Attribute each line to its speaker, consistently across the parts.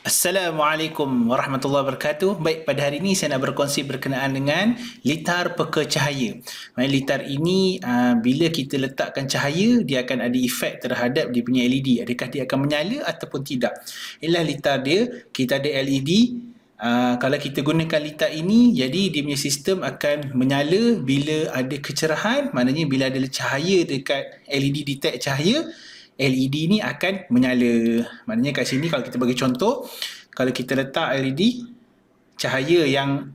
Speaker 1: Assalamualaikum warahmatullahi wabarakatuh. Baik, pada hari ini saya nak berkongsi berkenaan dengan litar peka cahaya. Litar ini bila kita letakkan cahaya, dia akan ada efek terhadap dia punya LED. Adakah dia akan menyala ataupun tidak. Inilah litar dia. Kita ada LED. Kalau kita gunakan litar ini, jadi dia punya sistem akan menyala bila ada kecerahan. Maknanya bila ada cahaya dekat LED detect cahaya, LED ni akan menyala. Maknanya kat sini kalau kita bagi contoh, kalau kita letak LED, cahaya yang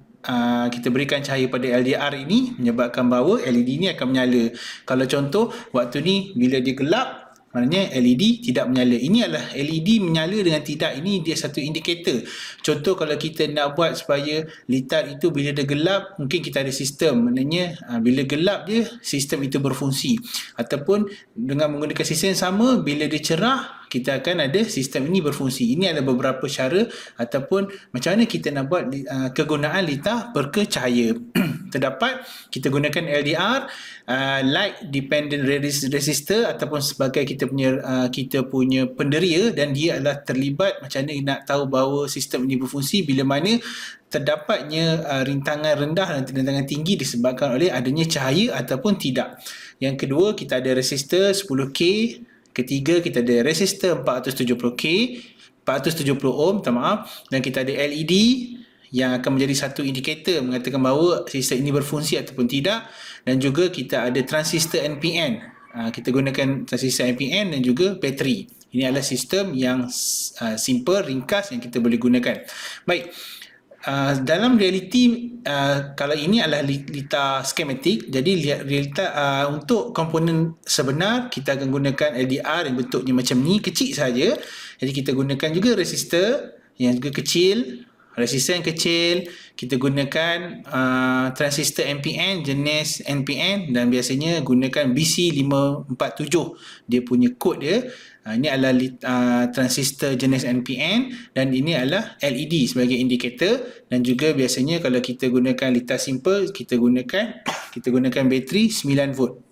Speaker 1: kita berikan cahaya pada LDR ini menyebabkan bahawa LED ni akan menyala. Kalau contoh, waktu ni bila dia gelap, maknanya LED tidak menyala. Ini adalah LED menyala dengan tidak. Ini dia satu indikator. Contoh kalau kita nak buat supaya litar itu bila dia gelap, mungkin kita ada sistem. Maknanya bila gelap dia, sistem itu berfungsi. Ataupun dengan menggunakan sistem yang sama, bila dia cerah, kita akan ada sistem ini berfungsi. Ini adalah beberapa cara ataupun macam mana kita nak buat kegunaan litar peka cahaya. Terdapat kita gunakan LDR, light dependent resistor ataupun sebagai kita punya penderia, dan dia adalah terlibat macam mana nak tahu bahawa sistem ini berfungsi bila mana terdapatnya rintangan rendah dan rintangan tinggi disebabkan oleh adanya cahaya ataupun tidak. Yang kedua, kita ada resistor 10K. Ketiga, kita ada resistor 470K, 470 ohm, dan kita ada LED yang akan menjadi satu indikator mengatakan bahawa sistem ini berfungsi ataupun tidak, dan juga kita ada transistor NPN. Kita gunakan transistor NPN dan juga bateri. Ini adalah sistem yang simple, ringkas yang kita boleh gunakan. Baik. Dalam realiti, kalau ini adalah litar skematik, jadi litar untuk komponen sebenar kita akan gunakan LDR yang bentuknya macam ni, kecil saja. Jadi kita gunakan juga resistor yang juga kecil. Resistor yang kecil, kita gunakan transistor NPN, jenis NPN, dan biasanya gunakan BC547, dia punya kod dia. Ini adalah transistor jenis NPN, dan ini adalah LED sebagai indikator. Dan juga biasanya kalau kita gunakan litar simple, kita gunakan bateri 9 volt.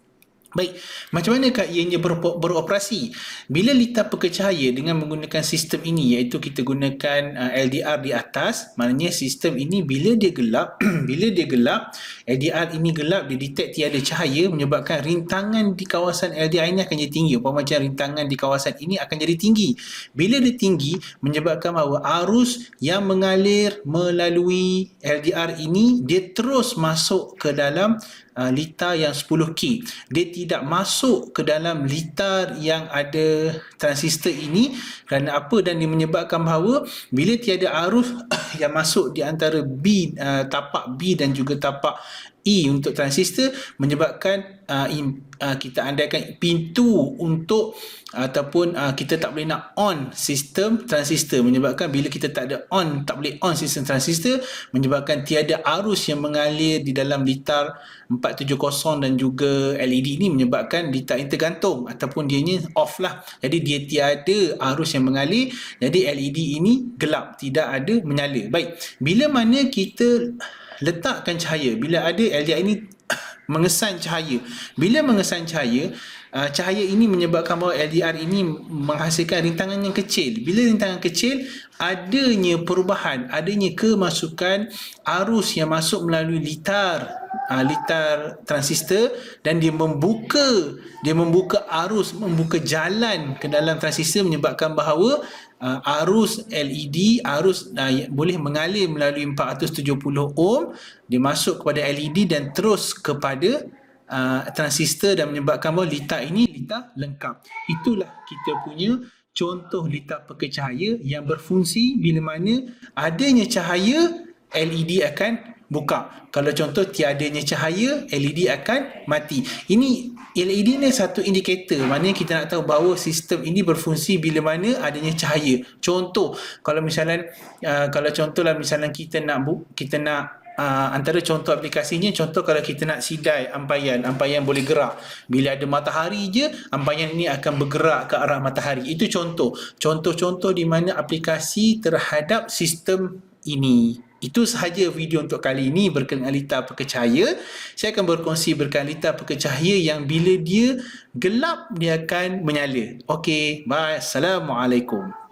Speaker 1: Baik, macam manakah ianya beroperasi? Bila litar peka cahaya dengan menggunakan sistem ini, iaitu kita gunakan LDR di atas, maknanya sistem ini bila dia gelap, LDR ini gelap, dia detect tiada cahaya, menyebabkan rintangan di kawasan LDR ini akan jadi tinggi. Umpama macam rintangan di kawasan ini akan jadi tinggi. Bila dia tinggi, menyebabkan bahawa arus yang mengalir melalui LDR ini, dia terus masuk ke dalam litar yang 10K. Dia tidak masuk ke dalam litar yang ada transistor ini. Kerana apa? Dan dia menyebabkan bahawa bila tiada arus yang masuk di antara tapak B dan juga tapak E untuk transistor, menyebabkan kita andaikan pintu untuk ataupun kita tak boleh nak on sistem transistor, menyebabkan bila kita tak boleh on sistem transistor, menyebabkan tiada arus yang mengalir di dalam litar 470 dan juga LED ini, menyebabkan litar ini tergantung ataupun dianya off lah. Jadi dia tiada arus yang mengalir, jadi LED ini gelap, tidak ada menyala. Baik, bila mana kita letakkan cahaya, bila ada LDR ini mengesan cahaya. Bila mengesan cahaya, cahaya ini menyebabkan bahawa LDR ini menghasilkan rintangan yang kecil. Bila rintangan kecil, adanya perubahan, adanya kemasukan arus yang masuk melalui litar transistor, dan dia membuka arus, membuka jalan ke dalam transistor, menyebabkan bahawa arus LED, boleh mengalir melalui 470 ohm, dia masuk kepada LED dan terus kepada transistor, dan menyebabkan bahawa litar ini litar lengkap. Itulah kita punya contoh litar peka cahaya yang berfungsi bila mana adanya cahaya, LED akan buka. Kalau contoh tiadanya cahaya, LED akan mati. Ini LED ni satu indikator, maknanya kita nak tahu bahawa sistem ini berfungsi bila mana adanya cahaya. Contoh, kalau misalnya misalnya kita nak antara contoh aplikasinya, contoh kalau kita nak sidai ampaian boleh gerak. Bila ada matahari je, ampaian ini akan bergerak ke arah matahari. Itu contoh di mana aplikasi terhadap sistem ini. Itu sahaja video untuk kali ini berkenaan litar peka cahaya. Saya akan berkongsi berkenaan litar peka cahaya yang bila dia gelap dia akan menyala. Okey, bye. Assalamualaikum.